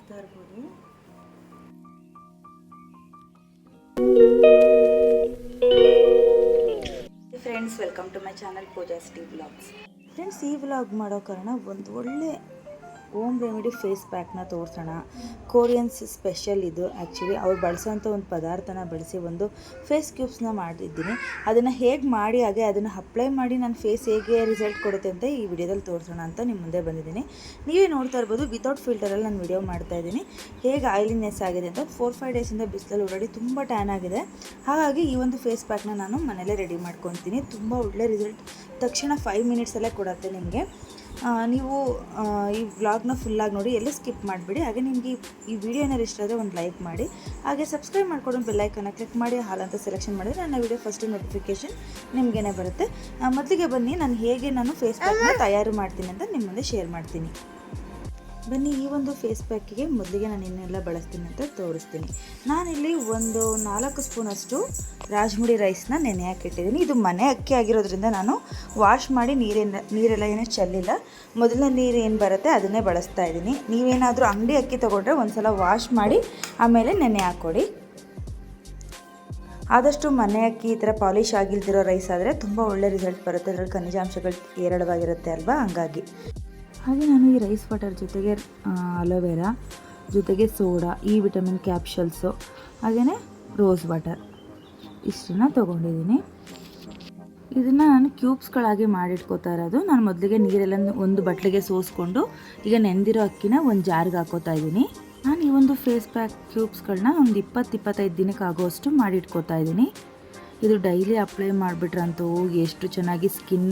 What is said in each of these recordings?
ನೋಡ್ತಾ ಇರ್ಬೋದು. Friends, welcome to my channel Pooja's T vlogs. Friends, ಈ ವ್ಲಾಗ್ ಮಾಡೋ ಕಾರಣ ಒಂದು ಒಳ್ಳೆ ಹೋಮ್ ರೆಮಿಡಿ ಫೇಸ್ ಪ್ಯಾಕ್ನ ತೋರಿಸೋಣ. ಕೊರಿಯನ್ಸ್ ಸ್ಪೆಷಲ್ ಇದು. ಆ್ಯಕ್ಚುಲಿ ಅವ್ರು ಬಳಸೋಂಥ ಒಂದು ಪದಾರ್ಥನ ಬಳಸಿ ಒಂದು ಫೇಸ್ ಕ್ಯೂಬ್ಸ್ನ ಮಾಡಿದ್ದೀನಿ. ಅದನ್ನು ಹೇಗೆ ಮಾಡಿ ಹಾಗೆ ಅದನ್ನು ಅಪ್ಲೈ ಮಾಡಿ ನನ್ನ ಫೇಸ್ ಹೇಗೆ ರಿಸಲ್ಟ್ ಕೊಡುತ್ತೆ ಅಂತ ಈ ವಿಡಿಯೋದಲ್ಲಿ ತೋರಿಸೋಣ ಅಂತ ನಿಮ್ಮ ಮುಂದೆ ಬಂದಿದ್ದೀನಿ. ನೀವೇ ನೋಡ್ತಾ ಇರ್ಬೋದು, ವಿತೌಟ್ ಫಿಲ್ಟರಲ್ಲಿ ನಾನು ವಿಡಿಯೋ ಮಾಡ್ತಾಯಿದ್ದೀನಿ. ಹೇಗೆ ಆಯಿಲಿನೆಸ್ ಆಗಿದೆ ಅಂತ. 4-5 ಡೇಸಿಂದ ಬಿಸಿಲಲ್ಲಿ ಓಡಾಡಿ ತುಂಬ ಟ್ಯಾನ್ ಆಗಿದೆ. ಹಾಗಾಗಿ ಈ ಒಂದು ಫೇಸ್ ಪ್ಯಾಕ್ನ ನಾನು ಮನೇಲೇ ರೆಡಿ ಮಾಡ್ಕೊತೀನಿ. ತುಂಬ ಒಳ್ಳೆ ರಿಸಲ್ಟ್ ತಕ್ಷಣ 5 ಮಿನಿಟ್ಸಲ್ಲೇ ಕೊಡುತ್ತೆ ನಿಮಗೆ. ನೀವು ಈ ವ್ಲಾಗ್ನ ಫುಲ್ಲಾಗಿ ನೋಡಿ, ಎಲ್ಲೂ ಸ್ಕಿಪ್ ಮಾಡಿಬಿಡಿ. ಹಾಗೆ ನಿಮಗೆ ಈ ವಿಡಿಯೋ ಏನಾದ್ರು ಇಷ್ಟ ಆದರೆ ಒಂದು ಲೈಕ್ ಮಾಡಿ, ಹಾಗೆ ಸಬ್ಸ್ಕ್ರೈಬ್ ಮಾಡ್ಕೊಂಡು ಬೆಲ್ಲೈಕನ್ನ ಕ್ಲಿಕ್ ಮಾಡಿ ಹಾಲ್ ಅಂತ ಸೆಲೆಕ್ಷನ್ ಮಾಡಿದರೆ ನನ್ನ ವಿಡಿಯೋ ಫಸ್ಟ್ ನೋಟಿಫಿಕೇಷನ್ ನಿಮಗೇನೆ ಬರುತ್ತೆ. ಮೊದಲಿಗೆ ಬನ್ನಿ, ನಾನು ಫೇಸ್ ಪ್ಯಾಕ್ನ ತಯಾರು ಮಾಡ್ತೀನಿ ಅಂತ ನಿಮ್ಮ ಮುಂದೆ ಶೇರ್ ಮಾಡ್ತೀನಿ. ಬನ್ನಿ, ಈ ಒಂದು ಫೇಸ್ ಪ್ಯಾಕಿಗೆ ಮೊದಲಿಗೆ ನಾನು ಇನ್ನೆಲ್ಲ ಬಳಸ್ತೀನಿ ಅಂತ ತೋರಿಸ್ತೀನಿ. ನಾನಿಲ್ಲಿ ಒಂದು 4 ಸ್ಪೂನಷ್ಟು ರಾಜ್ಮುಡಿ ರೈಸ್ನ ನೆನೆ ಹಾಕಿಟ್ಟಿದ್ದೀನಿ. ಇದು ಮನೆ ಅಕ್ಕಿ ಆಗಿರೋದ್ರಿಂದ ನಾನು ವಾಶ್ ಮಾಡಿ ನೀರೆಲ್ಲ ಏನೂ ಚೆಲ್ಲಿಲ್ಲ. ಮೊದಲನೇ ನೀರು ಏನು ಬರುತ್ತೆ ಅದನ್ನೇ ಬಳಸ್ತಾ ಇದ್ದೀನಿ. ನೀವೇನಾದರೂ ಅಂಗಡಿ ಅಕ್ಕಿ ತೊಗೊಂಡ್ರೆ ಒಂದು ಸಲ ವಾಶ್ ಮಾಡಿ ಆಮೇಲೆ ನೆನೆ ಹಾಕ್ಕೊಡಿ. ಆದಷ್ಟು ಮನೆ ಅಕ್ಕಿ ಈ ಥರ ಪಾಲಿಶ್ ಆಗಿಲ್ದಿರೋ ರೈಸ್ ಆದರೆ ತುಂಬ ಒಳ್ಳೆ ರಿಸಲ್ಟ್ ಬರುತ್ತೆ. ಅದರಲ್ಲಿ ಖನಿಜಾಂಶಗಳು ಹೇರಳವಾಗಿರುತ್ತೆ ಅಲ್ವಾ, ಹಂಗಾಗಿ. ಹಾಗೆ ನಾನು ಈ ರೈಸ್ ವಾಟರ್ ಜೊತೆಗೆ ಅಲೋವೆರಾ ಜೊತೆಗೆ ಸೋಡಾ, ಈ ವಿಟಮಿನ್ ಕ್ಯಾಪ್ಸೂಲ್ಸು, ಹಾಗೆಯೇ ರೋಸ್ ವಾಟರ್ ಇಷ್ಟನ್ನು ತೊಗೊಂಡಿದ್ದೀನಿ. ಇದನ್ನು ನಾನು ಕ್ಯೂಬ್ಸ್ಗಳಾಗಿ ಮಾಡಿಟ್ಕೋತಾ ಇರೋದು. ನಾನು ಮೊದಲಿಗೆ ನೀರೆಲ್ಲ ಒಂದು ಬಟ್ಲಿಗೆ ಸೋಸ್ಕೊಂಡು ಈಗ ನೆಂದಿರೋ ಅಕ್ಕಿನ ಒಂದು ಜಾರ್ಗೆ ಹಾಕೋತಾ ಇದ್ದೀನಿ. ನಾನು ಈ ಒಂದು ಫೇಸ್ ಪ್ಯಾಕ್ ಕ್ಯೂಬ್ಸ್ಗಳನ್ನ ಒಂದು 20-25 ದಿನಕ್ಕೆ ಆಗೋಷ್ಟು ಮಾಡಿಟ್ಕೋತಾ ಇದ್ದೀನಿ. ಇದು ಡೈಲಿ ಅಪ್ಲೈ ಮಾಡಿಬಿಟ್ರಂತೂ ಎಷ್ಟು ಚೆನ್ನಾಗಿ ಸ್ಕಿನ್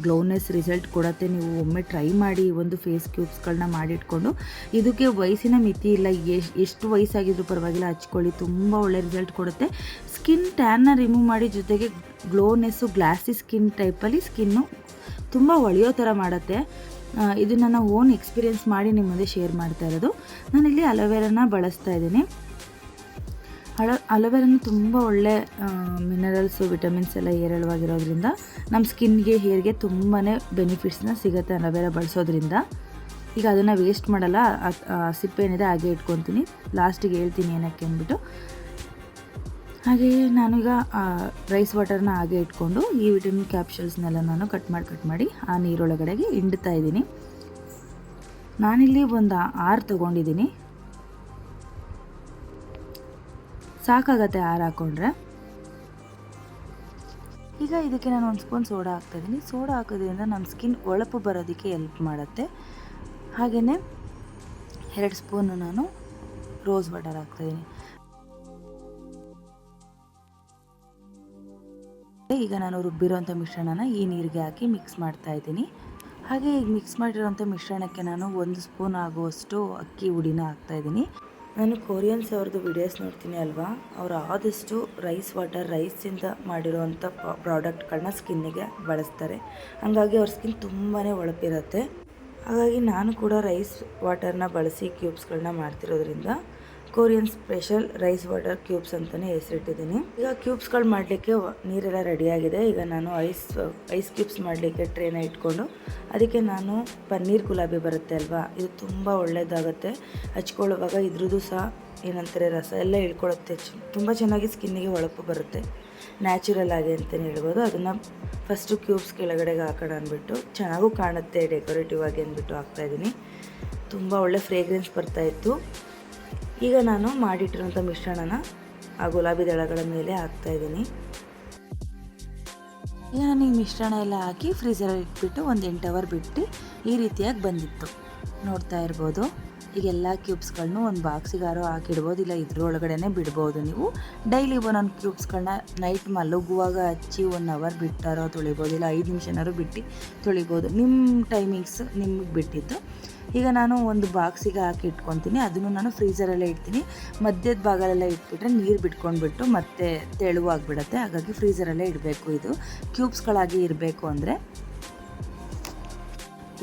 ಗ್ಲೋನೆಸ್ ರಿಸಲ್ಟ್ ಕೊಡುತ್ತೆ. ನೀವು ಒಮ್ಮೆ ಟ್ರೈ ಮಾಡಿ ಒಂದು ಫೇಸ್ ಕ್ಯೂಬ್ಸ್ಗಳನ್ನ ಮಾಡಿಟ್ಕೊಂಡು. ಇದಕ್ಕೆ ವಯಸ್ಸಿನ ಮಿತಿ ಇಲ್ಲ, ಎಷ್ಟು ವಯಸ್ಸಾಗಿದ್ರೂ ಪರವಾಗಿಲ್ಲ, ಹಚ್ಕೊಳ್ಳಿ. ತುಂಬ ಒಳ್ಳೆ ರಿಸಲ್ಟ್ ಕೊಡುತ್ತೆ. ಸ್ಕಿನ್ ಟ್ಯಾನ್ನ ರಿಮೂವ್ ಮಾಡಿ, ಜೊತೆಗೆ ಗ್ಲೋನೆಸ್ಸು, ಗ್ಲಾಸಿ ಸ್ಕಿನ್ ಟೈಪಲ್ಲಿ ಸ್ಕಿನ್ನು ತುಂಬ ಹೊಳೆಯೋ ಥರ ಮಾಡುತ್ತೆ. ಇದು ನನ್ನ ಓನ್ ಎಕ್ಸ್ಪೀರಿಯೆನ್ಸ್ ಮಾಡಿ ನಿಮ್ಮ ಮುಂದೆ ಶೇರ್ ಮಾಡ್ತಾ ಇರೋದು. ನಾನಿಲ್ಲಿ ಅಲೋವೆರಾನ ಬಳಸ್ತಾ ಇದ್ದೀನಿ. ಅಲೋವೆರಾನು ತುಂಬ ಒಳ್ಳೆ ಮಿನರಲ್ಸು, ವಿಟಮಿನ್ಸ್ ಎಲ್ಲ ಹೇರಳವಾಗಿರೋದ್ರಿಂದ ನಮ್ಮ ಸ್ಕಿನ್ಗೆ, ಹೇರ್ಗೆ ತುಂಬಾ ಬೆನಿಫಿಟ್ಸ್ನ ಸಿಗುತ್ತೆ ಅಲೋವೆರಾ ಬಳಸೋದ್ರಿಂದ. ಈಗ ಅದನ್ನು ವೇಸ್ಟ್ ಮಾಡಲ್ಲ, ಸಿಪ್ಪೇನಿದೆ ಹಾಗೆ ಇಟ್ಕೊತೀನಿ. ಲಾಸ್ಟಿಗೆ ಹೇಳ್ತೀನಿ ಏನಕ್ಕೆ ಅಂದ್ಬಿಟ್ಟು. ಹಾಗೆಯೇ ನಾನೀಗ ರೈಸ್ ವಾಟರ್ನ ಹಾಗೆ ಇಟ್ಕೊಂಡು ಈ ವಿಟಮಿನ್ ಕ್ಯಾಪ್ಸೂಲ್ಸ್ನೆಲ್ಲ ನಾನು ಕಟ್ ಮಾಡಿ ಆ ನೀರೊಳಗಡೆಗೆ ಹಿಂಡ್ತಾ ಇದ್ದೀನಿ. ನಾನಿಲ್ಲಿ ಒಂದು 6 ತೊಗೊಂಡಿದ್ದೀನಿ. ಸಾಕಾಗತ್ತೆ 6 ಹಾಕ್ಕೊಂಡ್ರೆ. ಈಗ ಇದಕ್ಕೆ ನಾನು 1 ಸ್ಪೂನ್ ಸೋಡಾ ಹಾಕ್ತಾಯಿದ್ದೀನಿ. ಸೋಡಾ ಹಾಕೋದ್ರಿಂದ ನಮ್ಮ ಸ್ಕಿನ್ ಹೊಳಪು ಬರೋದಕ್ಕೆ ಹೆಲ್ಪ್ ಮಾಡುತ್ತೆ. ಹಾಗೆಯೇ 2 ಸ್ಪೂನು ನಾನು ರೋಸ್ ವಾಟರ್ ಹಾಕ್ತಾಯಿದ್ದೀನಿ. ಈಗ ನಾನು ರುಬ್ಬಿರೋಂಥ ಮಿಶ್ರಣನ ಈ ನೀರಿಗೆ ಹಾಕಿ ಮಿಕ್ಸ್ ಮಾಡ್ತಾಯಿದ್ದೀನಿ. ಹಾಗೆ ಈಗ ಮಿಕ್ಸ್ ಮಾಡಿರೋಂಥ ಮಿಶ್ರಣಕ್ಕೆ ನಾನು 1 ಸ್ಪೂನ್ ಆಗುವಷ್ಟು ಅಕ್ಕಿ ಹುಡಿನ ಹಾಕ್ತಾಯಿದ್ದೀನಿ. ನಾನು ಕೊರಿಯನ್ಸ್ ಅವ್ರದ್ದು ವಿಡಿಯೋಸ್ ನೋಡ್ತೀನಿ ಅಲ್ವಾ, ಅವರು ಆದಷ್ಟು ರೈಸ್ ವಾಟರ್, ರೈಸಿಂದ ಮಾಡಿರೋವಂಥ ಪ್ರಾಡಕ್ಟ್ಗಳನ್ನ ಸ್ಕಿನ್ನಿಗೆ ಬಳಸ್ತಾರೆ. ಹಾಗಾಗಿ ಅವ್ರ ಸ್ಕಿನ್ ತುಂಬಾ ಹೊಳಪಿರುತ್ತೆ. ಹಾಗಾಗಿ ನಾನು ಕೂಡ ರೈಸ್ ವಾಟರ್ನ ಬಳಸಿ ಕ್ಯೂಬ್ಸ್ಗಳನ್ನ ಮಾಡ್ತಿರೋದ್ರಿಂದ Korean special rice water cubes ಅಂತಲೇ ಹೆಸರಿಟ್ಟಿದ್ದೀನಿ. ಈಗ ಕ್ಯೂಬ್ಸ್ಗಳು ಮಾಡಲಿಕ್ಕೆ ನೀರೆಲ್ಲ ರೆಡಿಯಾಗಿದೆ. ಈಗ ನಾನು ಐಸ್ ಕ್ಯೂಬ್ಸ್ ಮಾಡಲಿಕ್ಕೆ ಟ್ರೇನ ಇಟ್ಕೊಂಡು ಅದಕ್ಕೆ ನಾನು ಪನ್ನೀರ್ ಗುಲಾಬಿ ಬರುತ್ತೆ ಅಲ್ವಾ, ಇದು ತುಂಬ ಒಳ್ಳೆಯದಾಗುತ್ತೆ. ಹಚ್ಕೊಳ್ಳುವಾಗ ಇದ್ರದ್ದು ಸಹ ಏನಂತಾರೆ, ರಸ ಎಲ್ಲ ಇಳ್ಕೊಳ್ಳುತ್ತೆ. ತುಂಬ ಚೆನ್ನಾಗಿ ಸ್ಕಿನ್ನಿಗೆ ಹೊಳಪು ಬರುತ್ತೆ, ನ್ಯಾಚುರಲ್ ಆಗಿ ಅಂತಲೇ ಹೇಳ್ಬೋದು. ಅದನ್ನು ಫಸ್ಟು ಕ್ಯೂಬ್ಸ್ ಕೆಳಗಡೆಗೆ ಹಾಕೋಣ ಅಂದ್ಬಿಟ್ಟು, ಚೆನ್ನಾಗೂ ಕಾಣುತ್ತೆ ಡೆಕೋರೇಟಿವ್ ಆಗಿ ಅಂದ್ಬಿಟ್ಟು ಹಾಕ್ತಾಯಿದ್ದೀನಿ. ತುಂಬ ಒಳ್ಳೆ ಫ್ರೇಗ್ರೆನ್ಸ್ ಬರ್ತಾಯಿತ್ತು. ಈಗ ನಾನು ಮಾಡಿಟ್ಟಿರೋಂಥ ಮಿಶ್ರಣನ ಆ ಗುಲಾಬಿ ದಳಗಳ ಮೇಲೆ ಹಾಕ್ತಾಯಿದ್ದೀನಿ. ಈಗ ನಾನು ಈ ಮಿಶ್ರಣ ಎಲ್ಲ ಹಾಕಿ ಫ್ರೀಝರಲ್ಲಿ ಇಟ್ಬಿಟ್ಟು ಒಂದು 8 ಅವರ್ ಬಿಟ್ಟು ಈ ರೀತಿಯಾಗಿ ಬಂದಿತ್ತು. ನೋಡ್ತಾ ಇರ್ಬೋದು. ಈಗ ಎಲ್ಲ ಕ್ಯೂಬ್ಸ್ಗಳನ್ನೂ ಒಂದು ಬಾಕ್ಸಿಗಾರೋ ಹಾಕಿಡ್ಬೋದು, ಇಲ್ಲ ಇದ್ರೊಳಗಡೆ ಬಿಡ್ಬೋದು. ನೀವು ಡೈಲಿ ಒಂದೊಂದು ಕ್ಯೂಬ್ಸ್ಗಳನ್ನ ನೈಟ್ ಮಲಗುವಾಗ ಹಚ್ಚಿ 1 ಅವರ್ ಬಿಟ್ಟಾರೋ ತೊಳಿಬೋದು, ಇಲ್ಲ 5 ನಿಮಿಷನಾದ್ರು ಬಿಟ್ಟು ತೊಳಿಬೋದು. ನಿಮ್ಮ ಟೈಮಿಂಗ್ಸ್ ನಿಮಗೆ ಬಿಟ್ಟಿದ್ದು. ಈಗ ನಾನು ಒಂದು ಬಾಕ್ಸಿಗೆ ಹಾಕಿ ಇಟ್ಕೊತೀನಿ. ಅದನ್ನು ನಾನು ಫ್ರೀಝರಲ್ಲೇ ಇಡ್ತೀನಿ. ಮಧ್ಯದ ಭಾಗಲೆಲ್ಲ ಇಟ್ಬಿಟ್ರೆ ನೀರು ಬಿಟ್ಕೊಂಡ್ಬಿಟ್ಟು ಮತ್ತೆ ತೆಳುವಾಗಿಬಿಡುತ್ತೆ. ಹಾಗಾಗಿ ಫ್ರೀಝರಲ್ಲೇ ಇಡಬೇಕು. ಇದು ಕ್ಯೂಬ್ಸ್ಗಳಾಗಿ ಇರಬೇಕು ಅಂದರೆ.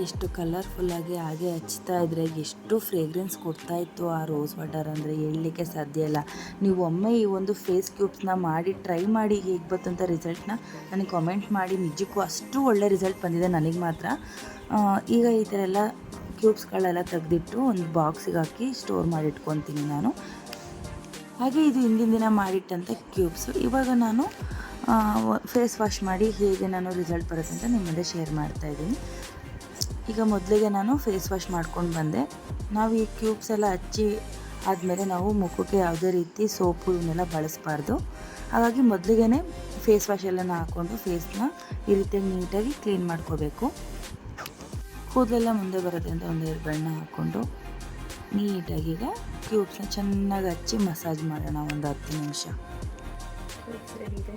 ಎಷ್ಟು ಕಲರ್ಫುಲ್ಲಾಗಿ ಹಾಗೆ ಹಚ್ತಾ ಇದ್ದರೆ ಎಷ್ಟು ಫ್ರೇಗ್ರೆನ್ಸ್ ಕೊಡ್ತಾಯಿತ್ತು ಆ ರೋಸ್ ವಾಟರ್ ಅಂದರೆ ಹೇಳಲಿಕ್ಕೆ ಸಾಧ್ಯ ಇಲ್ಲ. ನೀವು ಒಮ್ಮೆ ಈ ಒಂದು ಫೇಸ್ ಕ್ಯೂಬ್ಸ್ನ ಮಾಡಿ ಟ್ರೈ ಮಾಡಿ ಹೇಗೆ ಬಂತಂತ ರಿಸಲ್ಟ್ನ ನನಗೆ ಕಾಮೆಂಟ್ ಮಾಡಿ. ನಿಜಕ್ಕೂ ಅಷ್ಟು ಒಳ್ಳೆ ರಿಸಲ್ಟ್ ಬಂದಿದೆ ನನಗೆ ಮಾತ್ರ. ಈಗ ಈ ಥರ ಎಲ್ಲ ಕ್ಯೂಬ್ಸ್ಗಳೆಲ್ಲ ತೆಗೆದಿಟ್ಟು ಒಂದು ಬಾಕ್ಸಿಗೆ ಹಾಕಿ ಸ್ಟೋರ್ ಮಾಡಿ ಇಟ್ಕೊತೀನಿ ನಾನು. ಹಾಗೆ ಇದು ಹಿಂದಿನ ದಿನ ಮಾಡಿಟ್ಟಂಥ ಕ್ಯೂಬ್ಸು. ಇವಾಗ ನಾನು ಫೇಸ್ ವಾಶ್ ಮಾಡಿ ಹೇಗೆ ನಾನು ರಿಸಲ್ಟ್ ಬರುತ್ತೆ ಅಂತ ನಿಮ್ಮ ಮುಂದೆ ಶೇರ್ ಮಾಡ್ತಾಯಿದ್ದೀನಿ. ಈಗ ಮೊದಲಿಗೆ ನಾನು ಫೇಸ್ ವಾಶ್ ಮಾಡ್ಕೊಂಡು ಬಂದೆ. ನಾವು ಈ ಕ್ಯೂಬ್ಸ್ ಎಲ್ಲ ಹಚ್ಚಿ ಆದಮೇಲೆ ನಾವು ಮುಖಕ್ಕೆ ಯಾವುದೇ ರೀತಿ ಸೋಪು ಇವನ್ನೆಲ್ಲ ಬಳಸಬಾರ್ದು. ಹಾಗಾಗಿ ಮೊದಲಿಗೆ ಫೇಸ್ ವಾಶ್ ಎಲ್ಲನ ಹಾಕ್ಕೊಂಡು ಫೇಸ್ನ ಈ ರೀತಿಯಾಗಿ ನೀಟಾಗಿ ಕ್ಲೀನ್ ಮಾಡ್ಕೋಬೇಕು. ಕೂದಲೆಲ್ಲ ಮುಂದೆ ಬರುತ್ತೆ ಅಂತ ಒಂದು 2 ಬಣ್ಣ ಹಾಕ್ಕೊಂಡು ನೀಟಾಗಿ ಈಗ ಕ್ಯೂಬ್ಸ್ನ ಚೆನ್ನಾಗಿ ಹಚ್ಚಿ ಮಸಾಜ್ ಮಾಡೋಣ ಒಂದು 10 ನಿಮಿಷ. ರೆಡಿ ಇದೆ.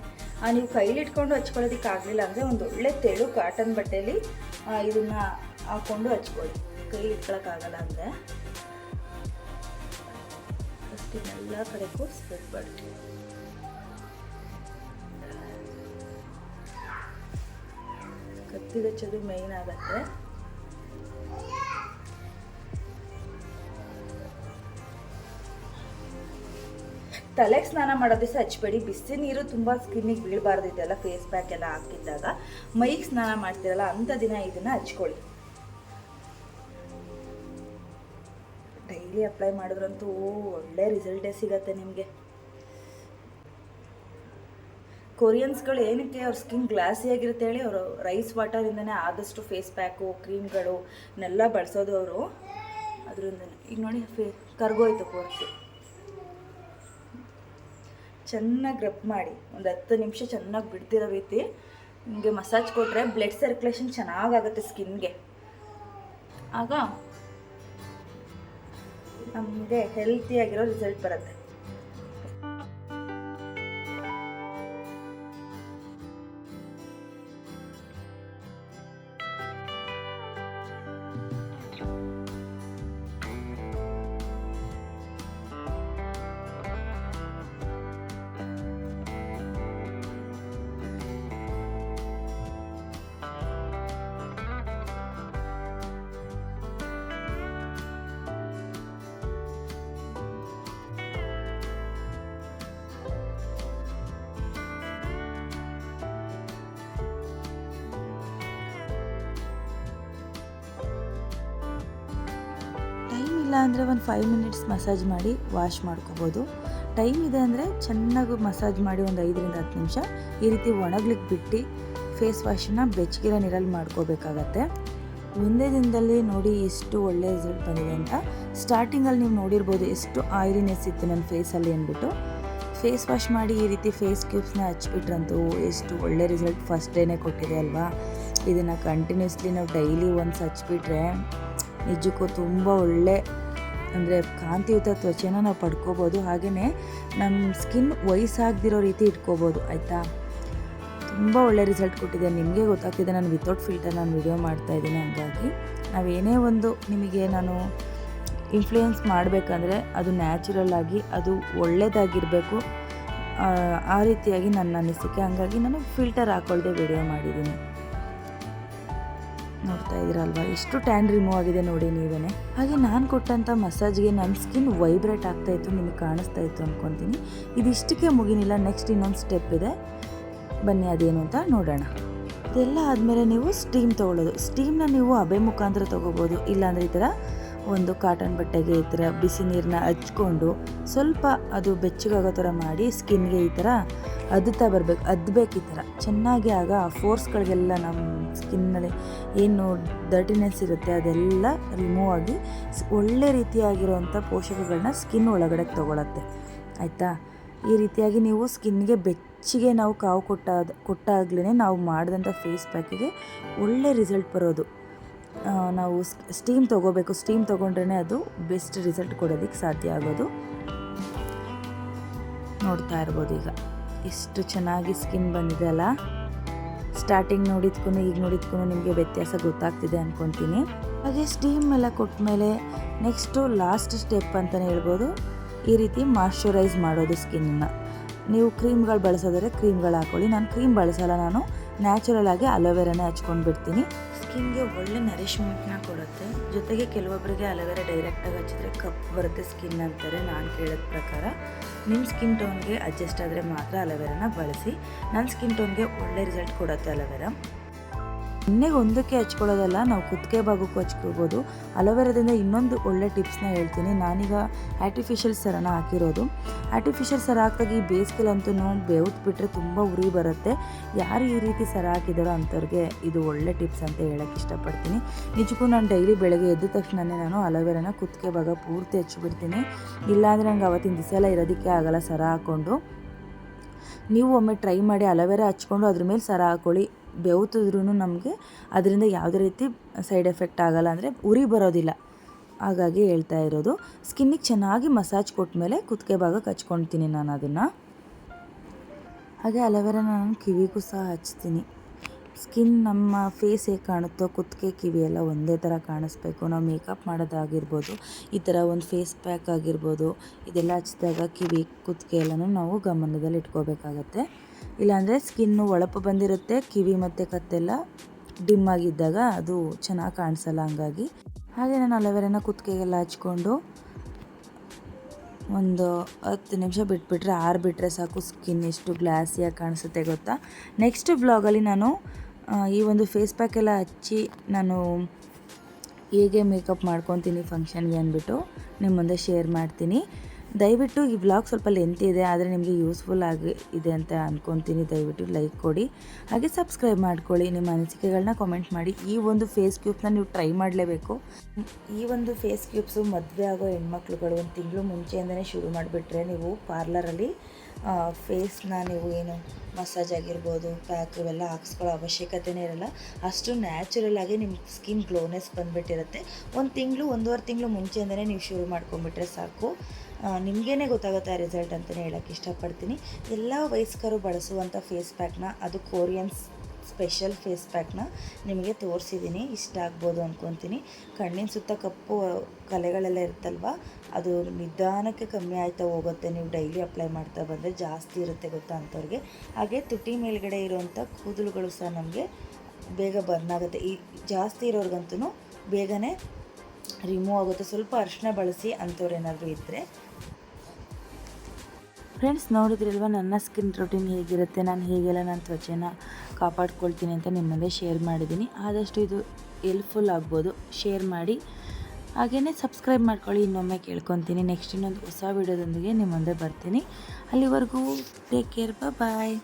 ನೀವು ಕೈಲಿ ಇಟ್ಕೊಂಡು ಹಚ್ಕೊಳ್ಳೋದಕ್ಕೆ ಆಗಲಿಲ್ಲ ಅಂದರೆ ಒಂದು ಒಳ್ಳೆ ತೆಳು ಕಾಟನ್ ಬಟ್ಟೆಯಲ್ಲಿ ಇದನ್ನು ಹಾಕ್ಕೊಂಡು ಹಚ್ಕೊಳ್ಳಿ. ಕೈಲಿ ಇಟ್ಕೊಳ್ಳೋಕ್ಕಾಗಲ್ಲ ಅಂದರೆ ಫಸ್ಟ್ ಇದನ್ನೆಲ್ಲ ಕಡೆಗೂ ಸ್ಪ್ರೆಡ್ ಮಾಡಿ. ಕತ್ತಿಗೆ ಹಚ್ಚೋದು ಮೇಯ್ನ್ ಆಗುತ್ತೆ. ತಲೆಗೆ ಸ್ನಾನ ಮಾಡೋ ದಿವಸ ಹಚ್ಬೇಡಿ. ಬಿಸಿ ನೀರು ತುಂಬ ಸ್ಕಿನ್ನಿಗೆ ಬೀಳಬಾರ್ದು. ಇದೆಲ್ಲ ಫೇಸ್ ಪ್ಯಾಕ್ ಎಲ್ಲ ಹಾಕಿದ್ದಾಗ ಮೈಗೆ ಸ್ನಾನ ಮಾಡ್ತೀರಲ್ಲ ಅಂಥ ದಿನ ಇದನ್ನು ಹಚ್ಕೊಳ್ಳಿ. ಡೈಲಿ ಅಪ್ಲೈ ಮಾಡಿದ್ರಂತೂ ಒಳ್ಳೆ ರಿಸಲ್ಟೇ ಸಿಗತ್ತೆ ನಿಮಗೆ. ಕೊರಿಯನ್ಸ್ಗಳು ಏನಕ್ಕೆ ಅವ್ರ ಸ್ಕಿನ್ ಗ್ಲಾಸಿಯಾಗಿರುತ್ತೆ ಹೇಳಿ, ಅವರು ರೈಸ್ ವಾಟರಿಂದನೇ ಆದಷ್ಟು ಫೇಸ್ ಪ್ಯಾಕು ಕ್ರೀಮ್ಗಳು ನೆಲ್ಲ ಬಳಸೋದು ಅವರು. ಅದರಿಂದನೇ ಈಗ ನೋಡಿ ಕರ್ಗೋಯ್ತು ಪೂರ್ತಿ. ಚೆನ್ನಾಗಿ ರಬ್ ಮಾಡಿ ಒಂದು 10 ನಿಮಿಷ ಚೆನ್ನಾಗಿ ಬಿಡ್ತಿರೋ ರೀತಿ ನಿಮಗೆ ಮಸಾಜ್ ಕೊಟ್ಟರೆ ಬ್ಲಡ್ ಸರ್ಕ್ಯುಲೇಷನ್ ಚೆನ್ನಾಗಾಗುತ್ತೆ ಸ್ಕಿನ್ಗೆ. ಆಗ ನಮಗೆ ಹೆಲ್ತಿಯಾಗಿರೋ ರಿಸಲ್ಟ್ ಬರುತ್ತೆ. ಟೈಮ್ ಇಲ್ಲ ಅಂದರೆ ಒಂದು 5 ಮಿನಿಟ್ಸ್ ಮಸಾಜ್ ಮಾಡಿ ವಾಶ್ ಮಾಡ್ಕೋಬೋದು. ಟೈಮ್ ಇದೆ ಅಂದರೆ ಚೆನ್ನಾಗಿ ಮಸಾಜ್ ಮಾಡಿ ಒಂದು 5ರಿಂದ 10 ನಿಮಿಷ ಈ ರೀತಿ ಒಣಗ್ಲಿಕ್ಕೆ ಬಿಟ್ಟು ಫೇಸ್ ವಾಶನ್ನ ಬೆಚ್ಚಗಿರೋ ನೀರಲ್ಲಿ ಮಾಡ್ಕೋಬೇಕಾಗತ್ತೆ. ಒಂದೇ ದಿನದಲ್ಲಿ ನೋಡಿ ಎಷ್ಟು ಒಳ್ಳೆ ರಿಸಲ್ಟ್ ಬಂದಿದೆ ಅಂತ. ಸ್ಟಾರ್ಟಿಂಗಲ್ಲಿ ನೀವು ನೋಡಿರ್ಬೋದು ಎಷ್ಟು ಆಯಿಲಿನೆಸ್ ಇತ್ತು ನನ್ನ ಫೇಸಲ್ಲಿ ಅಂದ್ಬಿಟ್ಟು. ಫೇಸ್ ವಾಶ್ ಮಾಡಿ ಈ ರೀತಿ ಫೇಸ್ ಕ್ಯೂಬ್ಸ್ನ ಹಚ್ಬಿಟ್ರಂತೂ ಎಷ್ಟು ಒಳ್ಳೆ ರಿಸಲ್ಟ್ ಫಸ್ಟ್ ಡೇನೇ ಕೊಟ್ಟಿದೆ ಅಲ್ವಾ. ಇದನ್ನು ಕಂಟಿನ್ಯೂಸ್ಲಿ ನಾವು ಡೈಲಿ ಒನ್ಸ್ ಹಚ್ಬಿಟ್ರೆ ನಿಜಕ್ಕೂ ತುಂಬ ಒಳ್ಳೆ ಅಂದರೆ ಕಾಂತಿಯುತ ತ್ವಚೆನ ನಾವು ಪಡ್ಕೋಬೋದು. ಹಾಗೆಯೇ ನಮ್ಮ ಸ್ಕಿನ್ ವಯಸ್ಸಾಗದಿರೋ ರೀತಿ ಇಟ್ಕೋಬೋದು ಆಯಿತಾ. ತುಂಬ ಒಳ್ಳೆ ರಿಸಲ್ಟ್ ಕೊಟ್ಟಿದೆ. ನಿಮಗೆ ಗೊತ್ತಾಗ್ತಿದೆ ನಾನು ವಿತೌಟ್ ಫಿಲ್ಟರ್ ನಾನು ವಿಡಿಯೋ ಮಾಡ್ತಾಯಿದ್ದೀನಿ. ಹಾಗಾಗಿ ನಾವೇನೇ ಒಂದು ನಿಮಗೆ ನಾನು ಇನ್ಫ್ಲೂಯೆನ್ಸ್ ಮಾಡಬೇಕಂದ್ರೆ ಅದು ನ್ಯಾಚುರಲ್ ಆಗಿ ಅದು ಒಳ್ಳೆಯದಾಗಿರಬೇಕು, ಆ ರೀತಿಯಾಗಿ ನನ್ನ ಅನಿಸಿಕೆ. ಹಾಗಾಗಿ ನಾನು ಫಿಲ್ಟರ್ ಹಾಕ್ಕೊಳ್ದೆ ವಿಡಿಯೋ ಮಾಡಿದ್ದೀನಿ. ನೋಡ್ತಾ ಇದ್ದೀರಲ್ವ ಎಷ್ಟು ಟ್ಯಾನ್ ರಿಮೂವ್ ಆಗಿದೆ ನೋಡಿ ನೀವೇ. ಹಾಗೆ ನಾನು ಕೊಟ್ಟಂಥ ಮಸಾಜ್ಗೆ ನನ್ನ ಸ್ಕಿನ್ ವೈಬ್ರೇಟ್ ಆಗ್ತಾಯಿತ್ತು, ನಿಮಗೆ ಕಾಣಿಸ್ತಾ ಇತ್ತು ಅಂದ್ಕೊತೀನಿ. ಇದಿಷ್ಟಕ್ಕೆ ಮುಗಿನಿಲ್ಲ, ನೆಕ್ಸ್ಟ್ ಇನ್ನೊಂದು ಸ್ಟೆಪ್ ಇದೆ, ಬನ್ನಿ ಅದೇನು ಅಂತ ನೋಡೋಣ. ಇದೆಲ್ಲ ಆದಮೇಲೆ ನೀವು ಸ್ಟೀಮ್ ತೊಗೊಳ್ಳೋದು. ಸ್ಟೀಮ್ನ ನೀವು ಹಬೆ ಮುಖಾಂತರ ತೊಗೋಬೋದು, ಇಲ್ಲಾಂದರೆ ಈ ಥರ ಒಂದು ಕಾಟನ್ ಬಟ್ಟೆಗೆ ಈ ಥರ ಬಿಸಿ ನೀರನ್ನ ಹಚ್ಕೊಂಡು ಸ್ವಲ್ಪ ಅದು ಬೆಚ್ಚಗಾಗೋ ಥರ ಮಾಡಿ ಸ್ಕಿನ್ಗೆ ಈ ಥರ ಅದ್ಬೇಕು ಈ ಥರ ಚೆನ್ನಾಗಿ. ಆಗ ಆ ಫೋರ್ಸ್ಗಳಿಗೆಲ್ಲ ನಮ್ಮ ಸ್ಕಿನ್ನಲ್ಲಿ ಏನು ಡರ್ಟಿನೆಸ್ ಇರುತ್ತೆ ಅದೆಲ್ಲ ರಿಮೂವ್ ಆಗಿ ಒಳ್ಳೆ ರೀತಿಯಾಗಿರೋವಂಥ ಪೋಷಕಗಳನ್ನ ಸ್ಕಿನ್ ಒಳಗಡೆ ತೊಗೊಳತ್ತೆ ಆಯಿತಾ. ಈ ರೀತಿಯಾಗಿ ನೀವು ಸ್ಕಿನ್ಗೆ ಬೆಚ್ಚಗೆ ನಾವು ಕಾವು ಕೊಟ್ಟಾಗಲೇ ನಾವು ಮಾಡಿದಂಥ ಫೇಸ್ ಪ್ಯಾಕಿಗೆ ಒಳ್ಳೆ ರಿಸಲ್ಟ್ ಬರೋದು. ನಾವು ಸ್ಟೀಮ್ ತೊಗೋಬೇಕು, ಸ್ಟೀಮ್ ತೊಗೊಂಡ್ರೇ ಅದು ಬೆಸ್ಟ್ ರಿಸಲ್ಟ್ ಕೊಡೋದಕ್ಕೆ ಸಾಧ್ಯ ಆಗೋದು. ನೋಡ್ತಾ ಇರ್ಬೋದು ಈಗ ಎಷ್ಟು ಚೆನ್ನಾಗಿ ಸ್ಕಿನ್ ಬಂದಿದೆ ಅಲ್ಲ. ಸ್ಟಾರ್ಟಿಂಗ್ ನೋಡಿದ್ಕೂ ಈಗ ನೋಡಿದ್ಕೂ ನಿಮಗೆ ವ್ಯತ್ಯಾಸ ಗೊತ್ತಾಗ್ತಿದೆ ಅಂದ್ಕೊತೀನಿ. ಹಾಗೆ ಸ್ಟೀಮ್ ಎಲ್ಲ ಕೊಟ್ಟಮೇಲೆ ನೆಕ್ಸ್ಟು ಲಾಸ್ಟ್ ಸ್ಟೆಪ್ ಅಂತಲೇ ಹೇಳ್ಬೋದು, ಈ ರೀತಿ ಮಾಯ್ಶ್ಚರೈಸ್ ಮಾಡೋದು ಸ್ಕಿನ್ನ. ನೀವು ಕ್ರೀಮ್ಗಳು ಬಳಸೋದಾದ್ರೆ ಕ್ರೀಮ್ಗಳು ಹಾಕ್ಕೊಳ್ಳಿ. ನಾನು ಕ್ರೀಮ್ ಬಳಸಲ್ಲ, ನಾನು ನ್ಯಾಚುರಲ್ ಆಗಿ ಅಲೋವೆರಾನೇ ಹಚ್ಕೊಂಡು ಬಿಡ್ತೀನಿ. ಸ್ಕಿನ್ಗೆ ಒಳ್ಳೆ ನರಿಶ್ಮೆಂಟ್ನ ಕೊಡುತ್ತೆ. ಜೊತೆಗೆ ಕೆಲವೊಬ್ಬರಿಗೆ ಅಲೋವೆರಾ ಡೈರೆಕ್ಟಾಗಿ ಹಚ್ಚಿದ್ರೆ ಕಪ್ಪು ಬರುತ್ತೆ ಸ್ಕಿನ್ ಅಂತಾರೆ. ನಾನು ಕೇಳೋದ ಪ್ರಕಾರ ನಿಮ್ಮ ಸ್ಕಿನ್ ಟೋನ್ಗೆ ಅಡ್ಜಸ್ಟ್ ಆದರೆ ಮಾತ್ರ ಅಲೋವೆರಾನ ಬಳಸಿ. ನನ್ನ ಸ್ಕಿನ್ ಟೋನ್ಗೆ ಒಳ್ಳೆ ರಿಸಲ್ಟ್ ಕೊಡುತ್ತೆ ಅಲೋವೆರಾ. ಎಣ್ಣೆಗೆ ಒಂದಕ್ಕೆ ಹಚ್ಕೊಳ್ಳೋದಲ್ಲ, ನಾವು ಕುತ್ತಿಗೆ ಭಾಗಕ್ಕೂ ಹಚ್ಕೋಬೋದು. ಅಲೋವೆರಾದಿಂದ ಇನ್ನೊಂದು ಒಳ್ಳೆ ಟಿಪ್ಸ್ನ ಹೇಳ್ತೀನಿ. ನಾನೀಗ ಆರ್ಟಿಫಿಷಿಯಲ್ ಸರನ ಹಾಕಿರೋದು. ಆರ್ಟಿಫಿಷಿಯಲ್ ಸರ ಹಾಕಿದಾಗ ಈ ಬೇಸಿಗೆಲಂತೂ ಬೆವ್ತು ಬಿಟ್ಟರೆ ತುಂಬ ಉರಿ ಬರುತ್ತೆ. ಯಾರು ಈ ರೀತಿ ಸರ ಹಾಕಿದಾರೋ ಅಂಥವ್ರಿಗೆ ಇದು ಒಳ್ಳೆ ಟಿಪ್ಸ್ ಅಂತ ಹೇಳೋಕ್ಕೆ ಇಷ್ಟಪಡ್ತೀನಿ. ನಿಜಕ್ಕೂ ನಾನು ಡೈಲಿ ಬೆಳಗ್ಗೆ ಎದ್ದ ತಕ್ಷಣವೇ ನಾನು ಅಲೋವೆರಾನ ಕುತ್ತಿಗೆ ಭಾಗ ಪೂರ್ತಿ ಹಚ್ಚಿಬಿಡ್ತೀನಿ. ಇಲ್ಲಾಂದರೆ ನಂಗೆ ಅವತ್ತಿನ ದಿವಸ ಎಲ್ಲ ಇರೋದಕ್ಕೆ ಆಗಲ್ಲ ಸರ ಹಾಕ್ಕೊಂಡು. ನೀವು ಒಮ್ಮೆ ಟ್ರೈ ಮಾಡಿ ಅಲೋವೆರಾ ಹಚ್ಕೊಂಡು ಅದ್ರ ಮೇಲೆ ಸರ ಹಾಕ್ಕೊಳ್ಳಿ. ಬೆವ್ತಿದ್ರೂ ನಮಗೆ ಅದರಿಂದ ಯಾವುದೇ ರೀತಿ ಸೈಡ್ ಎಫೆಕ್ಟ್ ಆಗೋಲ್ಲ, ಅಂದರೆ ಉರಿ ಬರೋದಿಲ್ಲ. ಹಾಗಾಗಿ ಹೇಳ್ತಾ ಇರೋದು. ಸ್ಕಿನ್ನಿಗೆ ಚೆನ್ನಾಗಿ ಮಸಾಜ್ ಕೊಟ್ಟ ಮೇಲೆ ಕುತ್ತಿಗೆ ಭಾಗಕ್ಕೆ ಹಚ್ಕೊಳ್ತೀನಿ ನಾನು ಅದನ್ನು. ಹಾಗೆ ಅಲೋವೆರಾನ ನಾನು ಕಿವಿಗೂ ಸಹ ಹಚ್ತೀನಿ. ಸ್ಕಿನ್ ನಮ್ಮ ಫೇಸ್ ಹೇಗೆ ಕಾಣುತ್ತೋ ಕುತ್ತಿಗೆ ಕಿವಿ ಎಲ್ಲ ಒಂದೇ ಥರ ಕಾಣಿಸ್ಬೇಕು. ನಾವು ಮೇಕಪ್ ಮಾಡೋದಾಗಿರ್ಬೋದು, ಈ ಥರ ಒಂದು ಫೇಸ್ ಪ್ಯಾಕ್ ಆಗಿರ್ಬೋದು, ಇದೆಲ್ಲ ಹಚ್ಚಿದಾಗ ಕಿವಿ ಕುತ್ತಿಗೆ ಎಲ್ಲನೂ ನಾವು ಗಮನದಲ್ಲಿ ಇಟ್ಕೋಬೇಕಾಗತ್ತೆ. ಇಲ್ಲಾಂದರೆ ಸ್ಕಿನ್ನು ಹೊಳಪು ಬಂದಿರುತ್ತೆ, ಕಿವಿ ಮತ್ತು ಕತ್ತೆಲ್ಲ ಡಿಮ್ ಆಗಿದ್ದಾಗ ಅದು ಚೆನ್ನಾಗಿ ಕಾಣಿಸಲ್ಲ. ಹಂಗಾಗಿ ಹಾಗೆ ನಾನು ಅಲೋವೆರಾನ ಕುತ್ತಿಗೆಗೆಲ್ಲ ಹಚ್ಕೊಂಡು ಒಂದು 10 ನಿಮಿಷ ಬಿಟ್ಬಿಟ್ರೆ ಆರಿಬಿಟ್ರೆ ಸಾಕು. ಸ್ಕಿನ್ ಎಷ್ಟು ಗ್ಲಾಸಿಯಾಗಿ ಕಾಣಿಸುತ್ತೆ ಗೊತ್ತಾ. ನೆಕ್ಸ್ಟ್ ವ್ಲಾಗಲ್ಲಿ ನಾನು ಈ ಒಂದು ಫೇಸ್ ಪ್ಯಾಕ್ ಎಲ್ಲ ಹಚ್ಚಿ ನಾನು ಹೇಗೆ ಮೇಕಪ್ ಮಾಡ್ಕೊತೀನಿ ಫಂಕ್ಷನ್ಗೆ ಅಂದ್ಬಿಟ್ಟು ನಿಮ್ಮ ಮುಂದೆ ಶೇರ್ ಮಾಡ್ತೀನಿ. ದಯವಿಟ್ಟು ಈ ವ್ಲಾಗ್ ಸ್ವಲ್ಪ ಲೆಂತ್ ಇದೆ, ಆದರೆ ನಿಮಗೆ ಯೂಸ್ಫುಲ್ ಆಗಿ ಇದೆ ಅಂತ ಅಂದ್ಕೊತೀನಿ. ದಯವಿಟ್ಟು ಲೈಕ್ ಕೊಡಿ, ಹಾಗೆ ಸಬ್ಸ್ಕ್ರೈಬ್ ಮಾಡ್ಕೊಳ್ಳಿ. ನಿಮ್ಮ ಅನಿಸಿಕೆಗಳನ್ನ ಕಾಮೆಂಟ್ ಮಾಡಿ. ಈ ಒಂದು ಫೇಸ್ ಕ್ಯೂಬ್ನ ನೀವು ಟ್ರೈ ಮಾಡಲೇಬೇಕು. ಈ ಒಂದು ಫೇಸ್ ಕ್ಯೂಬ್ಸು ಮದುವೆ ಆಗೋ ಹೆಣ್ಮಕ್ಳುಗಳು 1 ತಿಂಗಳು ಮುಂಚೆಯಿಂದನೇ ಶುರು ಮಾಡಿಬಿಟ್ರೆ ನೀವು ಪಾರ್ಲರಲ್ಲಿ ಫೇಸ್ನ ನೀವು ಏನು ಮಸಾಜ್ ಆಗಿರ್ಬೋದು, ಪ್ಯಾಕ್ ಇವೆಲ್ಲ ಹಾಕ್ಸ್ಕೊಳ್ಳೋ ಅವಶ್ಯಕತೆನೇ ಇರಲ್ಲ. ಅಷ್ಟು ನ್ಯಾಚುರಲ್ ಆಗಿ ನಿಮ್ಮ ಸ್ಕಿನ್ ಗ್ಲೋನೆಸ್ ಬಂದುಬಿಟ್ಟಿರುತ್ತೆ. 1 ತಿಂಗಳು 1.5 ತಿಂಗಳು ಮುಂಚೆಯಿಂದನೇ ನೀವು ಶುರು ಮಾಡ್ಕೊಂಬಿಟ್ರೆ ಸಾಕು. ನಿಮಗೇ ಗೊತ್ತಾಗುತ್ತೆ ಆ ರಿಸಲ್ಟ್ ಅಂತಲೇ ಹೇಳೋಕ್ಕೆ ಇಷ್ಟಪಡ್ತೀನಿ. ಎಲ್ಲ ವಯಸ್ಕರು ಬಳಸುವಂಥ ಫೇಸ್ ಪ್ಯಾಕ್ನ, ಅದು ಕೊರಿಯನ್ಸ್ ಸ್ಪೆಷಲ್ ಫೇಸ್ ಪ್ಯಾಕ್ನ ನಿಮಗೆ ತೋರಿಸಿದ್ದೀನಿ. ಇಷ್ಟ ಆಗ್ಬೋದು ಅಂದ್ಕೊತೀನಿ. ಕಣ್ಣಿನ ಸುತ್ತ ಕಪ್ಪು ಕಲೆಗಳೆಲ್ಲ ಇರುತ್ತಲ್ವ, ಅದು ನಿಧಾನಕ್ಕೆ ಕಮ್ಮಿ ಆಯ್ತಾ ಹೋಗುತ್ತೆ ನೀವು ಡೈಲಿ ಅಪ್ಲೈ ಮಾಡ್ತಾ ಬಂದರೆ. ಜಾಸ್ತಿ ಇರುತ್ತೆ ಗೊತ್ತಾ ಅಂಥವ್ರಿಗೆ. ಹಾಗೆ ತುಟಿ ಮೇಲ್ಗಡೆ ಇರೋವಂಥ ಕೂದಲುಗಳು ಸಹ ನಮಗೆ ಬೇಗ ಬರ್ನ್ ಆಗುತ್ತೆ. ಈ ಜಾಸ್ತಿ ಇರೋರ್ಗಂತೂ ಬೇಗನೆ ರಿಮೂವ್ ಆಗುತ್ತೆ. ಸ್ವಲ್ಪ ಅರಿಶಿನ ಬಳಸಿ ಅಂಥವ್ರು ಏನಾದರೂ ಇದ್ದರೆ. ಫ್ರೆಂಡ್ಸ್, ನೋಡಿದ್ರಲ್ವ ನನ್ನ ಸ್ಕಿನ್ ರೂಟೀನ್ ಹೇಗಿರುತ್ತೆ, ನಾನು ಹೇಗೆಲ್ಲ ನನ್ನ ತ್ವಚೆನ ಕಾಪಾಡ್ಕೊಳ್ತೀನಿ ಅಂತ ನಿಮ್ಮಲ್ಲೇ ಶೇರ್ ಮಾಡಿದ್ದೀನಿ. ಆದಷ್ಟು ಇದು ಹೆಲ್ಪ್ಫುಲ್ ಆಗ್ಬೋದು, ಶೇರ್ ಮಾಡಿ. ಹಾಗೆಯೇ ಸಬ್ಸ್ಕ್ರೈಬ್ ಮಾಡ್ಕೊಳ್ಳಿ ಇನ್ನೊಮ್ಮೆ ಕೇಳ್ಕೊತೀನಿ. ನೆಕ್ಸ್ಟ್ ಇನ್ನೊಂದು ಹೊಸ ವೀಡಿಯೋದೊಂದಿಗೆ ನಿಮ್ಮ ಮುಂದೆ ಬರ್ತೀನಿ. ಅಲ್ಲಿವರೆಗೂ ಟೇಕ್ ಕೇರ್, ಬಾಯ್.